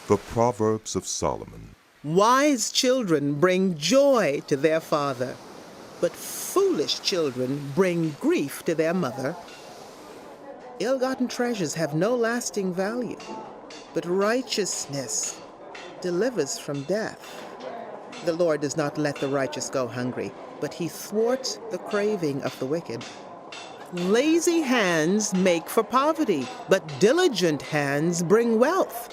The Proverbs of Solomon. Wise children bring joy to their father, but foolish children bring grief to their mother. Ill-gotten treasures have no lasting value, but righteousness delivers from death. The Lord does not let the righteous go hungry, but he thwarts the craving of the wicked. Lazy hands make for poverty, but diligent hands bring wealth.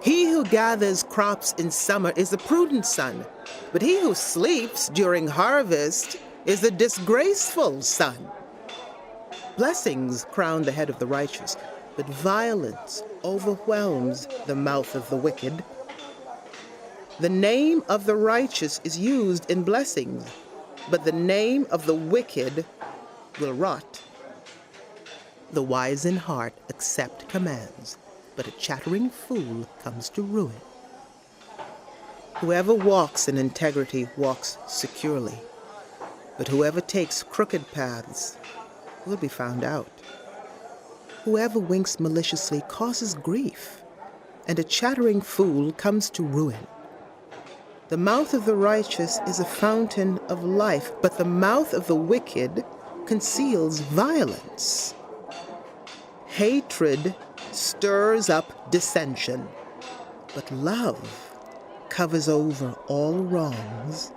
He who gathers crops in summer is a prudent son, but he who sleeps during harvest is a disgraceful son. Blessings crown the head of the righteous, but violence overwhelms the mouth of the wicked. The name of the righteous is used in blessings, but the name of the wicked will rot. The wise in heart accept commands, but a chattering fool comes to ruin. Whoever walks in integrity walks securely, but whoever takes crooked paths will be found out. Whoever winks maliciously causes grief, and a chattering fool comes to ruin. The mouth of the righteous is a fountain of life, but the mouth of the wicked conceals violence. Hatred stirs up dissension, but love covers over all wrongs.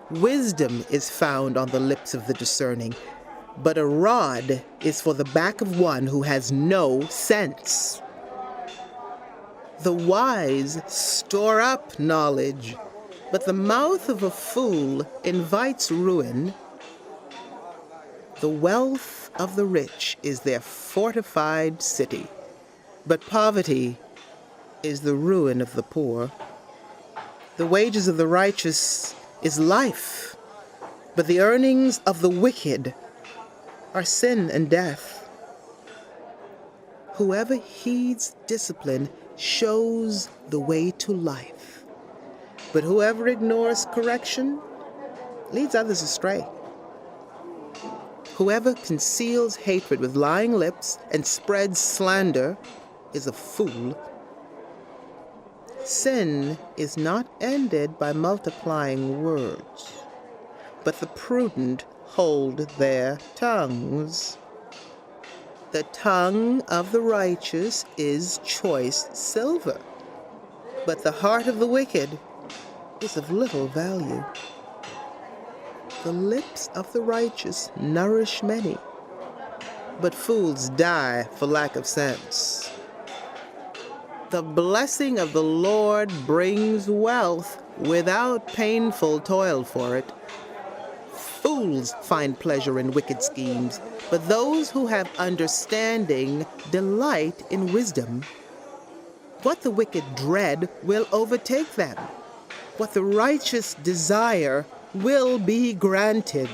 Wisdom is found on the lips of the discerning, but a rod is for the back of one who has no sense. The wise store up knowledge, but the mouth of a fool invites ruin. The wealth of the rich is their fortified city, but poverty is the ruin of the poor. The wages of the righteous is life, but the earnings of the wicked are sin and death. Whoever heeds discipline shows the way to life, but whoever ignores correction leads others astray. Whoever conceals hatred with lying lips and spreads slander is a fool. Sin is not ended by multiplying words, but the prudent hold their tongues. The tongue of the righteous is choice silver, but the heart of the wicked is of little value. The lips of the righteous nourish many, but fools die for lack of sense. The blessing of the Lord brings wealth without painful toil for it. Fools find pleasure in wicked schemes, but those who have understanding delight in wisdom. What the wicked dread will overtake them. What the righteous desire will be granted.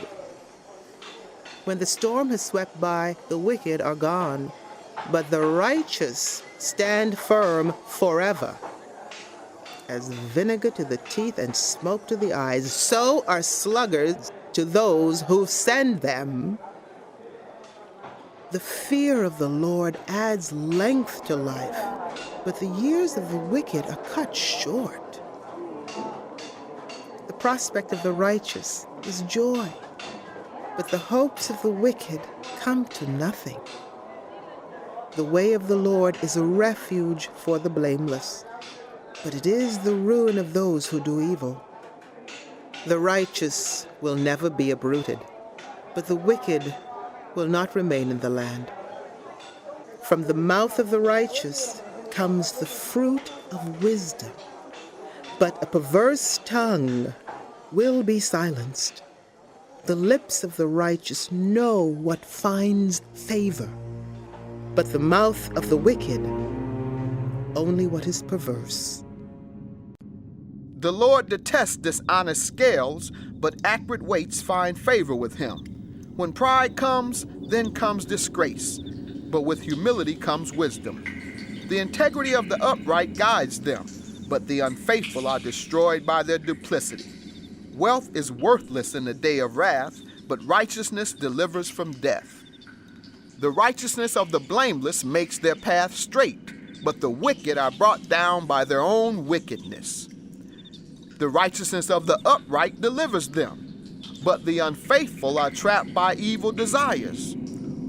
When the storm has swept by, the wicked are gone, but the righteous stand firm forever. As vinegar to the teeth and smoke to the eyes, so are sluggards to those who send them. The fear of the Lord adds length to life, but the years of the wicked are cut short. The prospect of the righteous is joy, but the hopes of the wicked come to nothing. The way of the Lord is a refuge for the blameless, but it is the ruin of those who do evil. The righteous will never be uprooted, but the wicked will not remain in the land. From the mouth of the righteous comes the fruit of wisdom, but a perverse tongue will be silenced. The lips of the righteous know what finds favor, but the mouth of the wicked only what is perverse. The Lord detests dishonest scales, but accurate weights find favor with him. When pride comes, then comes disgrace, but with humility comes wisdom. The integrity of the upright guides them, but the unfaithful are destroyed by their duplicity. Wealth is worthless in the day of wrath, but righteousness delivers from death. The righteousness of the blameless makes their path straight, but the wicked are brought down by their own wickedness. The righteousness of the upright delivers them, but the unfaithful are trapped by evil desires.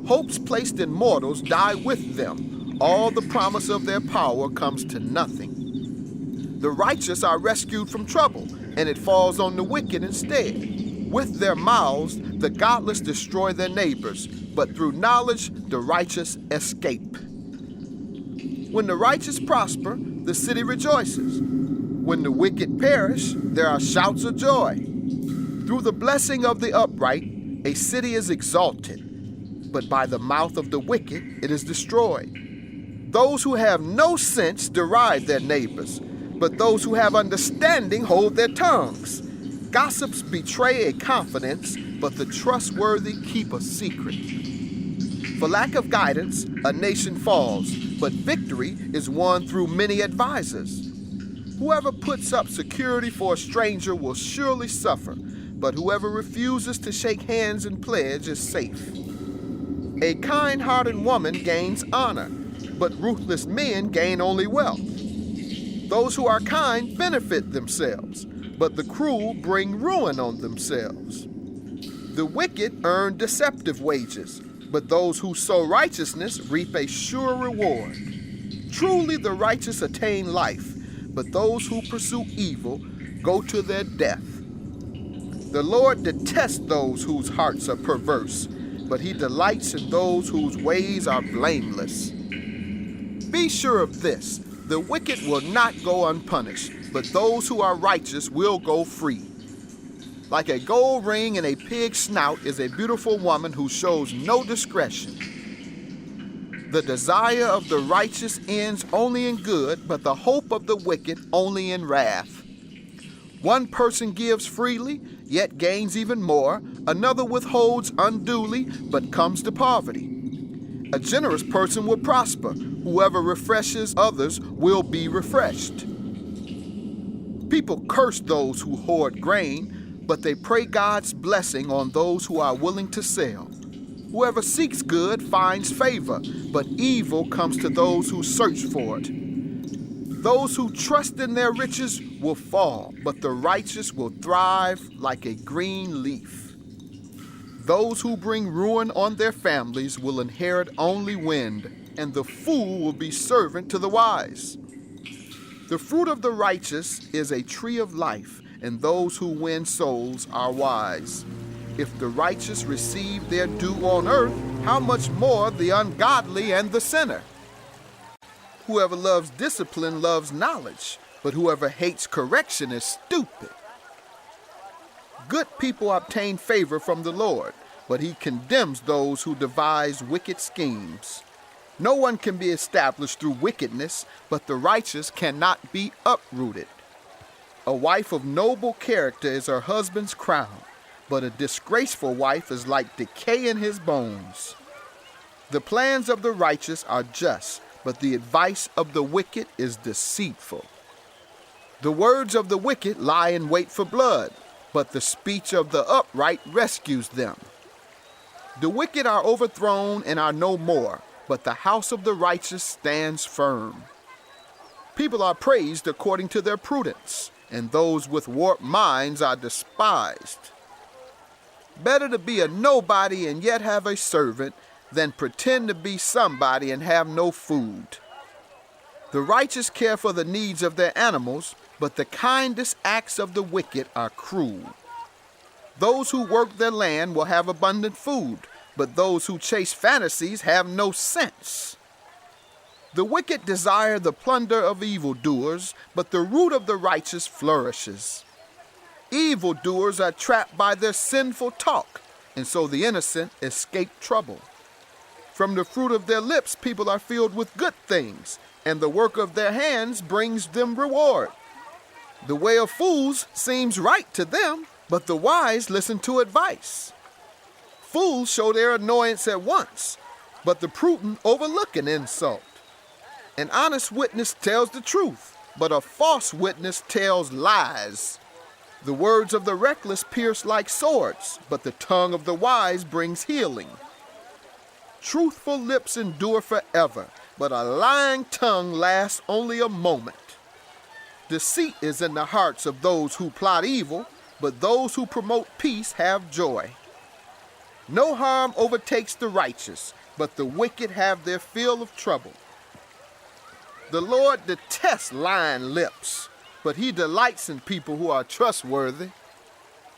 Hopes placed in mortals die with them. All the promise of their power comes to nothing. The righteous are rescued from trouble, and it falls on the wicked instead. With their mouths, the godless destroy their neighbors, but through knowledge, the righteous escape. When the righteous prosper, the city rejoices. When the wicked perish, there are shouts of joy. Through the blessing of the upright, a city is exalted, but by the mouth of the wicked it is destroyed. Those who have no sense deride their neighbors, but those who have understanding hold their tongues. Gossips betray a confidence, but the trustworthy keep a secret. For lack of guidance, a nation falls, but victory is won through many advisors. Whoever puts up security for a stranger will surely suffer, but whoever refuses to shake hands and pledge is safe. A kind-hearted woman gains honor, but ruthless men gain only wealth. Those who are kind benefit themselves, but the cruel bring ruin on themselves. The wicked earn deceptive wages, but those who sow righteousness reap a sure reward. Truly the righteous attain life, but those who pursue evil go to their death. The Lord detests those whose hearts are perverse, but he delights in those whose ways are blameless. Be sure of this, the wicked will not go unpunished, but those who are righteous will go free. Like a gold ring in a pig's snout is a beautiful woman who shows no discretion. The desire of the righteous ends only in good, but the hope of the wicked only in wrath. One person gives freely, yet gains even more. Another withholds unduly, but comes to poverty. A generous person will prosper. Whoever refreshes others will be refreshed. People curse those who hoard grain, but they pray God's blessing on those who are willing to sell. Whoever seeks good finds favor, but evil comes to those who search for it. Those who trust in their riches will fall, but the righteous will thrive like a green leaf. Those who bring ruin on their families will inherit only wind, and the fool will be servant to the wise. The fruit of the righteous is a tree of life, and those who win souls are wise. If the righteous receive their due on earth, how much more the ungodly and the sinner? Whoever loves discipline loves knowledge, but whoever hates correction is stupid. Good people obtain favor from the Lord, but he condemns those who devise wicked schemes. No one can be established through wickedness, but the righteous cannot be uprooted. A wife of noble character is her husband's crown, but a disgraceful wife is like decay in his bones. The plans of the righteous are just, but the advice of the wicked is deceitful. The words of the wicked lie in wait for blood, but the speech of the upright rescues them. The wicked are overthrown and are no more, but the house of the righteous stands firm. People are praised according to their prudence, and those with warped minds are despised. Better to be a nobody and yet have a servant than pretend to be somebody and have no food. The righteous care for the needs of their animals, but the kindest acts of the wicked are cruel. Those who work their land will have abundant food, but those who chase fantasies have no sense. The wicked desire the plunder of evildoers, but the root of the righteous flourishes. Evildoers are trapped by their sinful talk, and so the innocent escape trouble. From the fruit of their lips people are filled with good things, and the work of their hands brings them reward. The way of fools seems right to them, but the wise listen to advice. Fools show their annoyance at once, but the prudent overlook an insult. An honest witness tells the truth, but a false witness tells lies. The words of the reckless pierce like swords, but the tongue of the wise brings healing. Truthful lips endure forever, but a lying tongue lasts only a moment. Deceit is in the hearts of those who plot evil, but those who promote peace have joy. No harm overtakes the righteous, but the wicked have their fill of trouble. The Lord detests lying lips, but he delights in people who are trustworthy.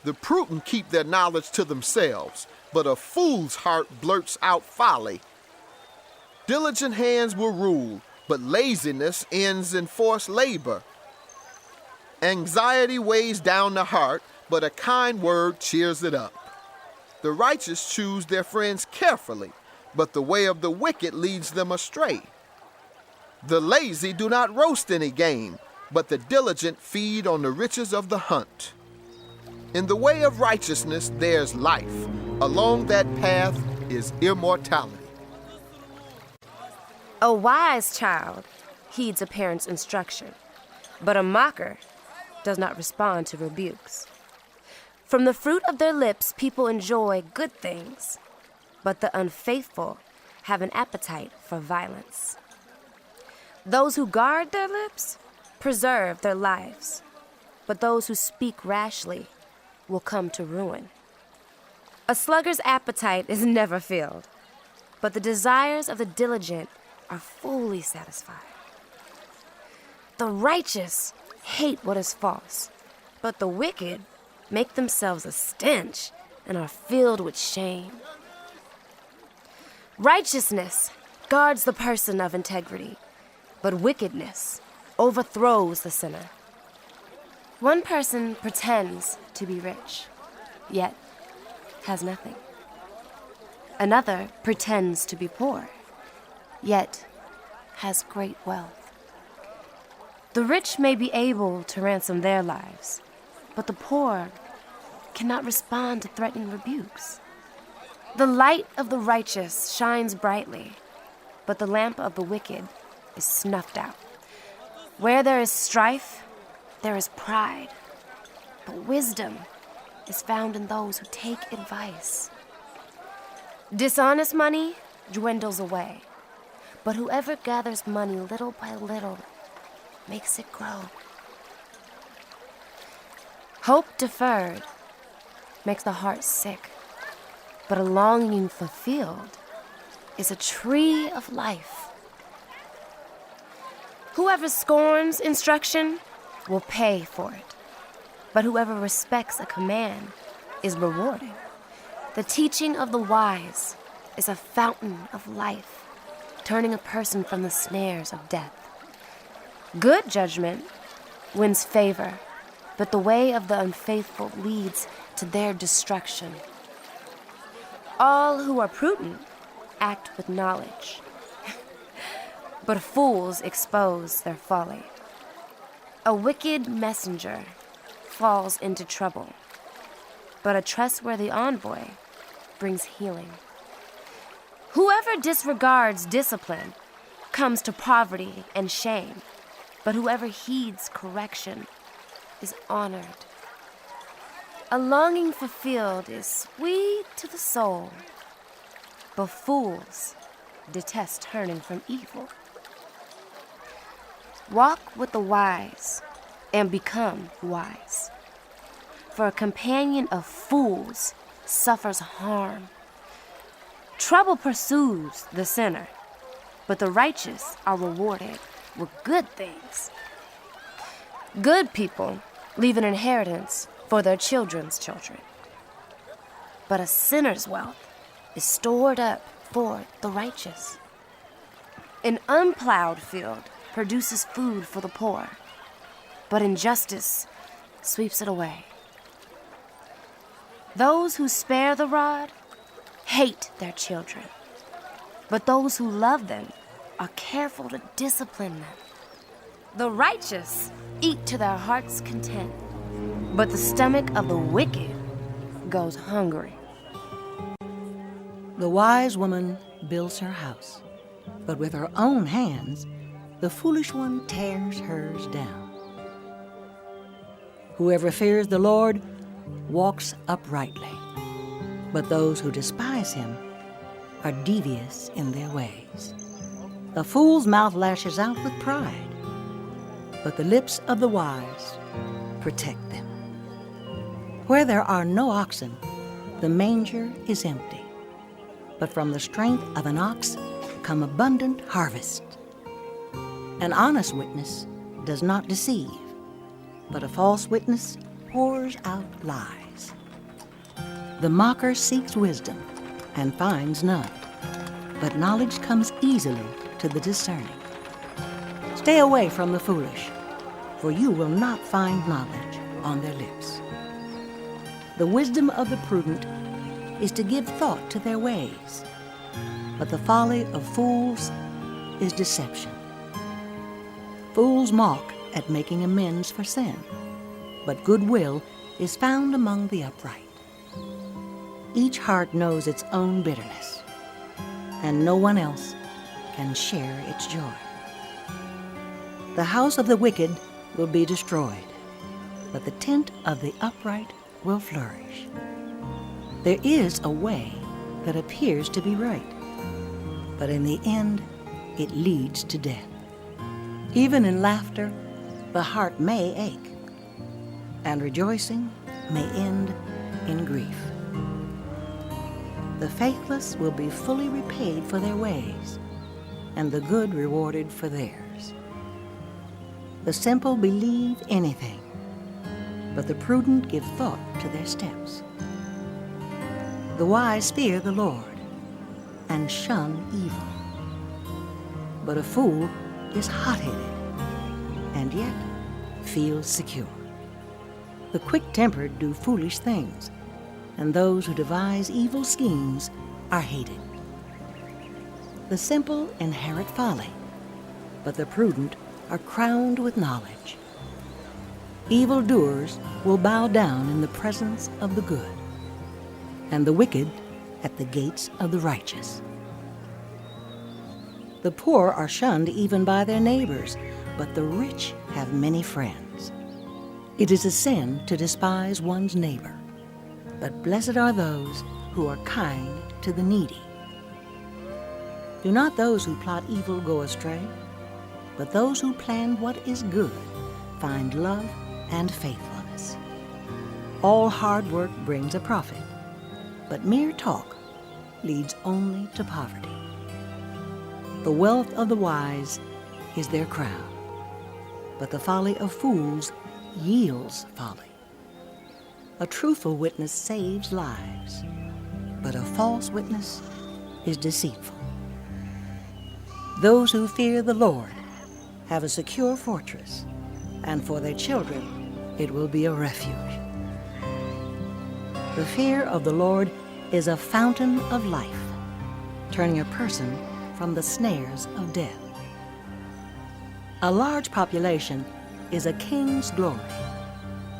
The prudent keep their knowledge to themselves, but a fool's heart blurts out folly. Diligent hands will rule, but laziness ends in forced labor. Anxiety weighs down the heart, but a kind word cheers it up. The righteous choose their friends carefully, but the way of the wicked leads them astray. The lazy do not roast any game, but the diligent feed on the riches of the hunt. In the way of righteousness there's life. Along that path is immortality. A wise child heeds a parent's instruction, but a mocker does not respond to rebukes. From the fruit of their lips people enjoy good things, but the unfaithful have an appetite for violence. Those who guard their lips preserve their lives, but those who speak rashly will come to ruin. A sluggard's appetite is never filled, but the desires of the diligent are fully satisfied. The righteous hate what is false, but the wicked make themselves a stench and are filled with shame. Righteousness guards the person of integrity, but wickedness overthrows the sinner. One person pretends to be rich, yet has nothing. Another pretends to be poor, yet has great wealth. The rich may be able to ransom their lives, but the poor cannot respond to threatening rebukes. The light of the righteous shines brightly, but the lamp of the wicked is snuffed out. Where there is strife, there is pride, but wisdom is found in those who take advice. Dishonest money dwindles away, but whoever gathers money little by little makes it grow. Hope deferred makes the heart sick, but a longing fulfilled is a tree of life. Whoever scorns instruction will pay for it, but whoever respects a command is rewarded. The teaching of the wise is a fountain of life, turning a person from the snares of death. Good judgment wins favor, but the way of the unfaithful leads to their destruction. All who are prudent act with knowledge, but fools expose their folly. A wicked messenger falls into trouble, but a trustworthy envoy brings healing. Whoever disregards discipline comes to poverty and shame, but whoever heeds correction is honored. A longing fulfilled is sweet to the soul, but fools detest turning from evil. Walk with the wise and become wise, for a companion of fools suffers harm. Trouble pursues the sinner, but the righteous are rewarded with good things. Good people leave an inheritance for their children's children, but a sinner's wealth is stored up for the righteous. An unplowed field produces food for the poor, but injustice sweeps it away. Those who spare the rod hate their children, but those who love them are careful to discipline them. The righteous eat to their heart's content, but the stomach of the wicked goes hungry. The wise woman builds her house, but with her own hands, the foolish one tears hers down. Whoever fears the Lord walks uprightly, but those who despise him are devious in their ways. A fool's mouth lashes out with pride, but the lips of the wise protect them. Where there are no oxen, the manger is empty, but from the strength of an ox come abundant harvest. An honest witness does not deceive, but a false witness pours out lies. The mocker seeks wisdom and finds none, but knowledge comes easily to the discerning. Stay away from the foolish, for you will not find knowledge on their lips. The wisdom of the prudent is to give thought to their ways, but the folly of fools is deception. Fools mock at making amends for sin, but goodwill is found among the upright. Each heart knows its own bitterness, and no one else can share its joy. The house of the wicked will be destroyed, but the tent of the upright will flourish. There is a way that appears to be right, but in the end it leads to death. Even in laughter, the heart may ache, and rejoicing may end in grief. The faithless will be fully repaid for their ways, and the good rewarded for theirs. The simple believe anything, but the prudent give thought to their steps. The wise fear the Lord and shun evil, but a fool is hot-headed and yet feels secure. The quick-tempered do foolish things, and those who devise evil schemes are hated. The simple inherit folly, but the prudent are crowned with knowledge. Evildoers will bow down in the presence of the good, and the wicked at the gates of the righteous. The poor are shunned even by their neighbors, but the rich have many friends. It is a sin to despise one's neighbor, but blessed are those who are kind to the needy. Do not those who plot evil go astray, but those who plan what is good find love and faithfulness. All hard work brings a profit, but mere talk leads only to poverty. The wealth of the wise is their crown, but the folly of fools yields folly. A truthful witness saves lives, but a false witness is deceitful. Those who fear the Lord have a secure fortress, and for their children it will be a refuge. The fear of the Lord is a fountain of life, turning a person from the snares of death. A large population is a king's glory,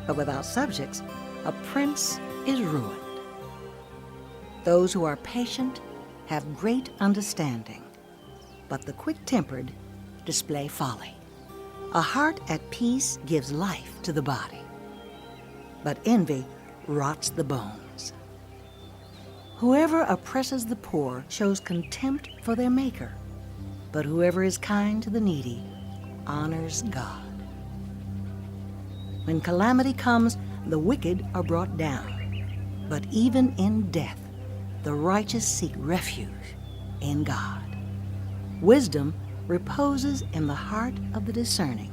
but without subjects, a prince is ruined. Those who are patient have great understanding, but the quick-tempered display folly. A heart at peace gives life to the body, but envy rots the bones. Whoever oppresses the poor shows contempt for their Maker, but whoever is kind to the needy honors God. When calamity comes, the wicked are brought down, but even in death, the righteous seek refuge in God. Wisdom reposes in the heart of the discerning,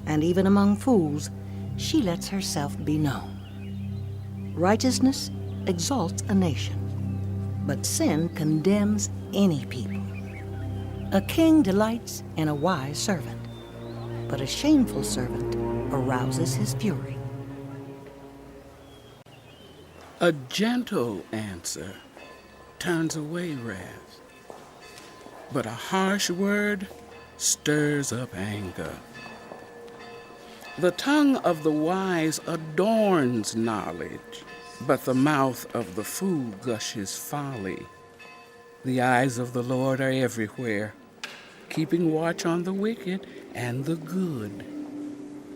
and even among fools, she lets herself be known. Righteousness exalts a nation, but sin condemns any people. A king delights in a wise servant, but a shameful servant arouses his fury. A gentle answer turns away wrath, but a harsh word stirs up anger. The tongue of the wise adorns knowledge, but the mouth of the fool gushes folly. The eyes of the Lord are everywhere, keeping watch on the wicked and the good.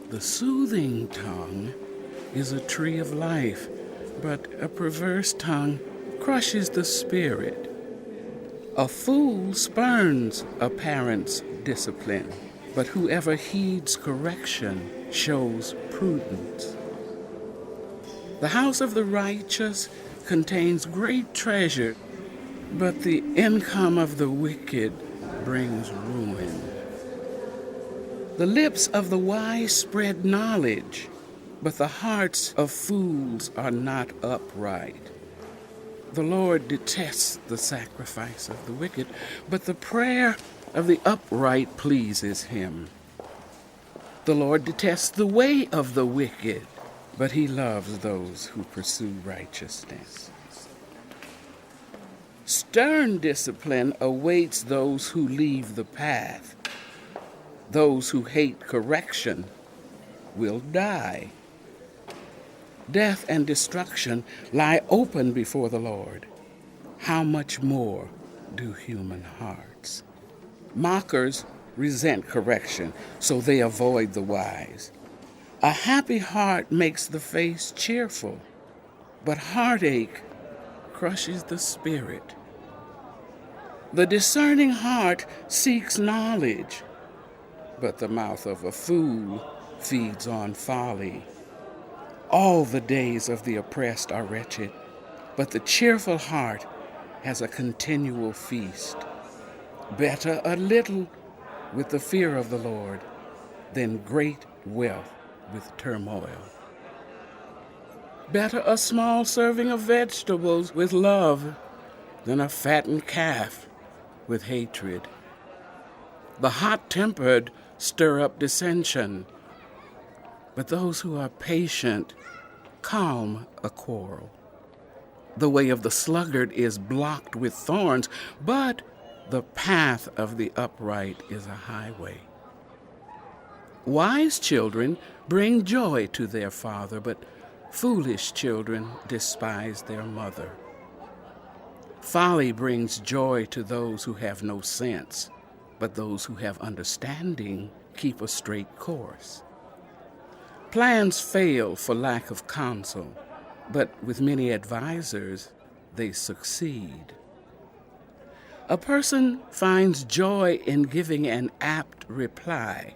The soothing tongue is a tree of life, but a perverse tongue crushes the spirit. A fool spurns a parent's discipline, but whoever heeds correction shows prudence. The house of the righteous contains great treasure, but the income of the wicked brings ruin. The lips of the wise spread knowledge, but the hearts of fools are not upright. The Lord detests the sacrifice of the wicked, but the prayer of the upright pleases him. The Lord detests the way of the wicked, but he loves those who pursue righteousness. Stern discipline awaits those who leave the path. Those who hate correction will die. Death and destruction lie open before the Lord. How much more do human hearts? Mockers resent correction, so they avoid the wise. A happy heart makes the face cheerful, but heartache crushes the spirit. The discerning heart seeks knowledge, but the mouth of a fool feeds on folly. All the days of the oppressed are wretched, but the cheerful heart has a continual feast. Better a little with the fear of the Lord than great wealth with turmoil. Better a small serving of vegetables with love than a fattened calf with hatred. The hot-tempered stir up dissension, but those who are patient calm a quarrel. The way of the sluggard is blocked with thorns, but the path of the upright is a highway. Wise children bring joy to their father, but foolish children despise their mother. Folly brings joy to those who have no sense, but those who have understanding keep a straight course. Plans fail for lack of counsel, but with many advisors, they succeed. A person finds joy in giving an apt reply,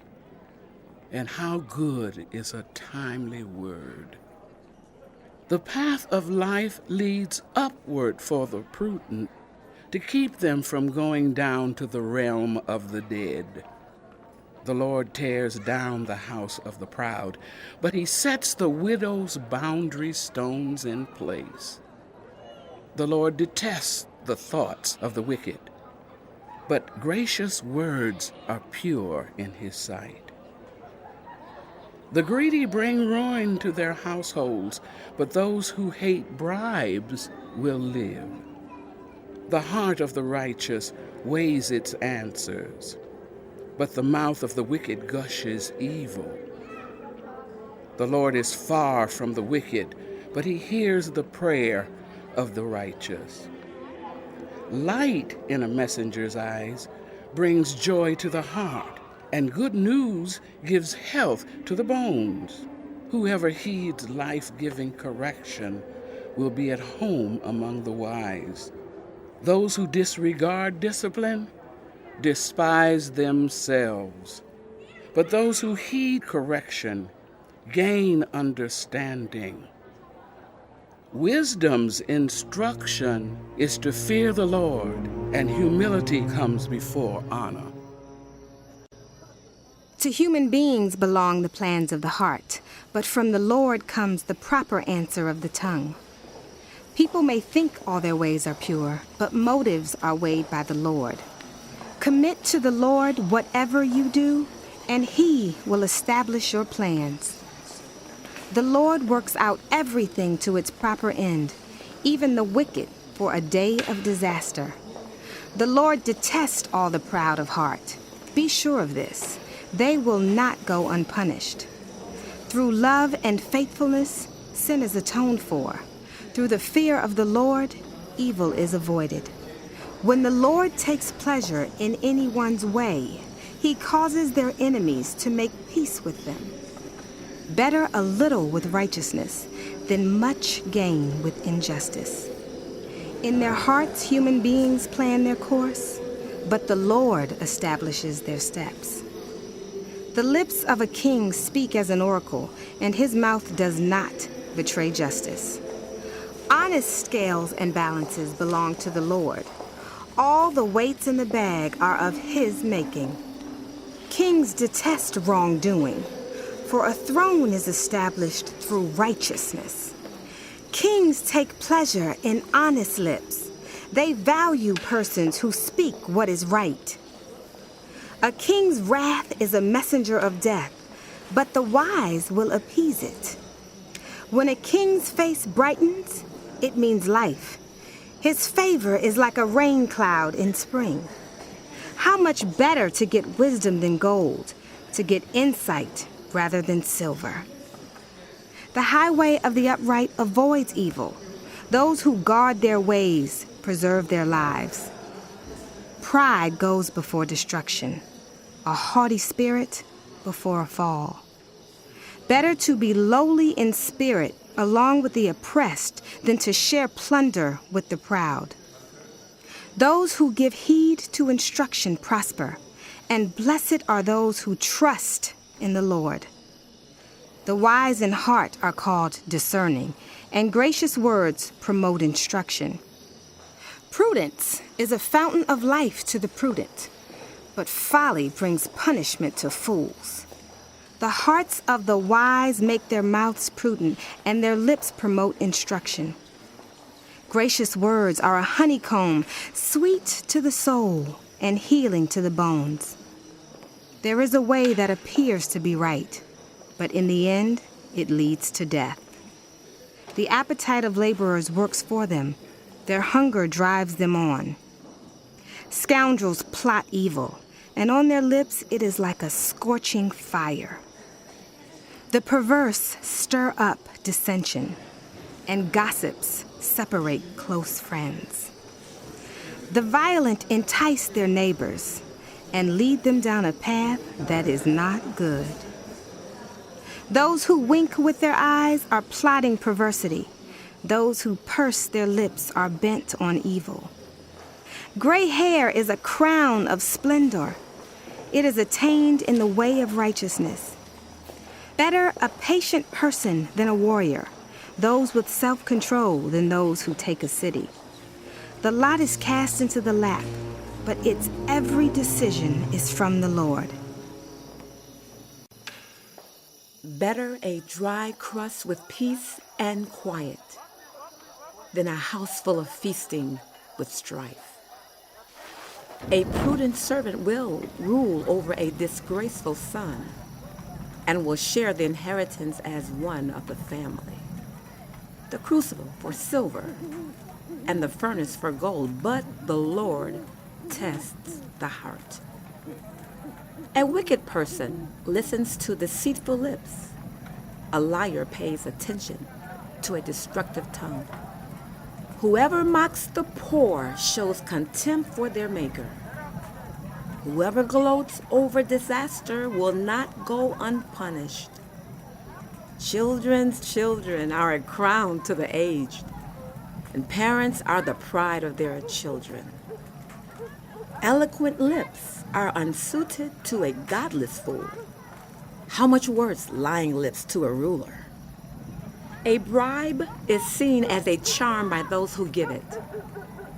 and how good is a timely word. The path of life leads upward for the prudent, to keep them from going down to the realm of the dead. The Lord tears down the house of the proud, but he sets the widow's boundary stones in place. The Lord detests the thoughts of the wicked, but gracious words are pure in his sight. The greedy bring ruin to their households, but those who hate bribes will live. The heart of the righteous weighs its answers, but the mouth of the wicked gushes evil. The Lord is far from the wicked, but he hears the prayer of the righteous. Light in a messenger's eyes brings joy to the heart, and good news gives health to the bones. Whoever heeds life-giving correction will be at home among the wise. Those who disregard discipline despise themselves, but those who heed correction gain understanding. Wisdom's instruction is to fear the Lord, and humility comes before honor. To human beings belong the plans of the heart, but from the Lord comes the proper answer of the tongue. People may think all their ways are pure, but motives are weighed by the Lord. Commit to the Lord whatever you do, and he will establish your plans. The Lord works out everything to its proper end, even the wicked for a day of disaster. The Lord detests all the proud of heart. Be sure of this. They will not go unpunished. Through love and faithfulness, sin is atoned for. Through the fear of the Lord, evil is avoided. When the Lord takes pleasure in anyone's way, he causes their enemies to make peace with them. Better a little with righteousness than much gain with injustice. In their hearts, human beings plan their course, but the Lord establishes their steps. The lips of a king speak as an oracle, and his mouth does not betray justice. Honest scales and balances belong to the Lord. All the weights in the bag are of his making. Kings detest wrongdoing, for a throne is established through righteousness. Kings take pleasure in honest lips. They value persons who speak what is right. A king's wrath is a messenger of death, but the wise will appease it. When a king's face brightens, it means life. His favor is like a rain cloud in spring. How much better to get wisdom than gold, to get insight rather than silver. The highway of the upright avoids evil. Those who guard their ways preserve their lives. Pride goes before destruction, a haughty spirit before a fall. Better to be lowly in spirit along with the oppressed than to share plunder with the proud. Those who give heed to instruction prosper, and blessed are those who trust in the Lord. The wise in heart are called discerning, and gracious words promote instruction. Prudence is a fountain of life to the prudent, but folly brings punishment to fools. The hearts of the wise make their mouths prudent, and their lips promote instruction. Gracious words are a honeycomb, sweet to the soul and healing to the bones. There is a way that appears to be right, but in the end, it leads to death. The appetite of laborers works for them. Their hunger drives them on. Scoundrels plot evil, and on their lips it is like a scorching fire. The perverse stir up dissension, and gossips separate close friends. The violent entice their neighbors and lead them down a path that is not good. Those who wink with their eyes are plotting perversity. Those who purse their lips are bent on evil. Gray hair is a crown of splendor. It is attained in the way of righteousness. Better a patient person than a warrior, those with self-control than those who take a city. The lot is cast into the lap, but its every decision is from the Lord. Better a dry crust with peace and quiet than a house full of feasting with strife. A prudent servant will rule over a disgraceful son and will share the inheritance as one of the family. The crucible for silver and the furnace for gold, but the Lord tests the heart. A wicked person listens to deceitful lips. A liar pays attention to a destructive tongue. Whoever mocks the poor shows contempt for their maker. Whoever gloats over disaster will not go unpunished. Children's children are a crown to the aged, and parents are the pride of their children. Eloquent lips are unsuited to a godless fool. How much worse lying lips to a ruler? A bribe is seen as a charm by those who give it.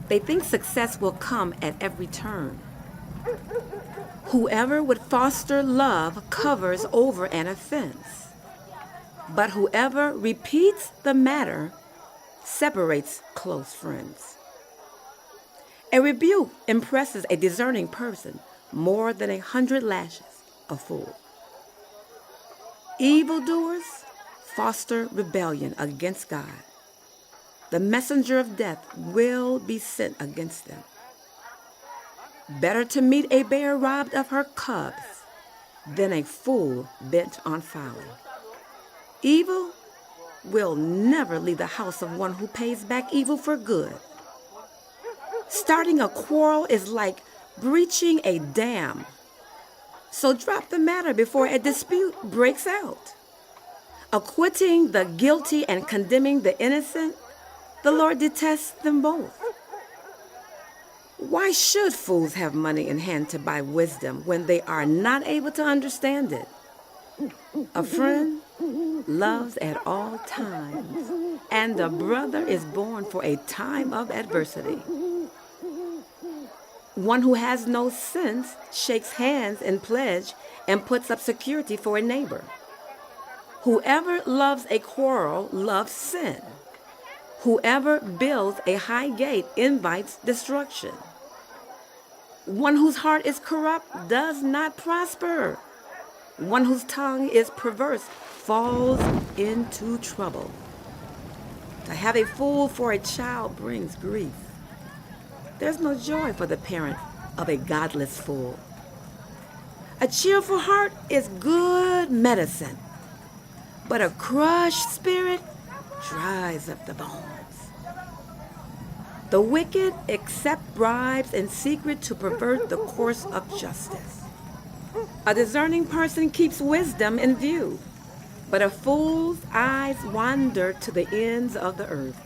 They think success will come at every turn. Whoever would foster love covers over an offense, but whoever repeats the matter separates close friends. A rebuke impresses a discerning person more than 100 lashes a fool. Evildoers foster rebellion against God. The messenger of death will be sent against them. Better to meet a bear robbed of her cubs than a fool bent on folly. Evil will never leave the house of one who pays back evil for good. Starting a quarrel is like breaching a dam. So drop the matter before a dispute breaks out. Acquitting the guilty and condemning the innocent, the Lord detests them both. Why should fools have money in hand to buy wisdom when they are not able to understand it? A friend loves at all times, and a brother is born for a time of adversity. One who has no sense shakes hands in pledge and puts up security for a neighbor. Whoever loves a quarrel loves sin. Whoever builds a high gate invites destruction. One whose heart is corrupt does not prosper. One whose tongue is perverse falls into trouble. To have a fool for a child brings grief. There's no joy for the parent of a godless fool. A cheerful heart is good medicine, but a crushed spirit dries up the bones. The wicked accept bribes in secret to pervert the course of justice. A discerning person keeps wisdom in view, but a fool's eyes wander to the ends of the earth.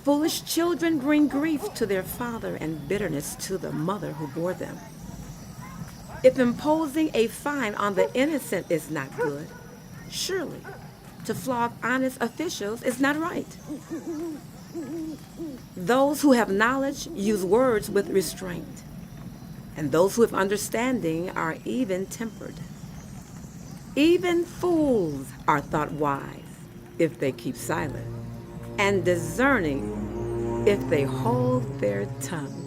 Foolish children bring grief to their father and bitterness to the mother who bore them. If imposing a fine on the innocent is not good, surely to flog honest officials is not right. Those who have knowledge use words with restraint, and those who have understanding are even-tempered. Even fools are thought wise if they keep silent, and discerning if they hold their tongue.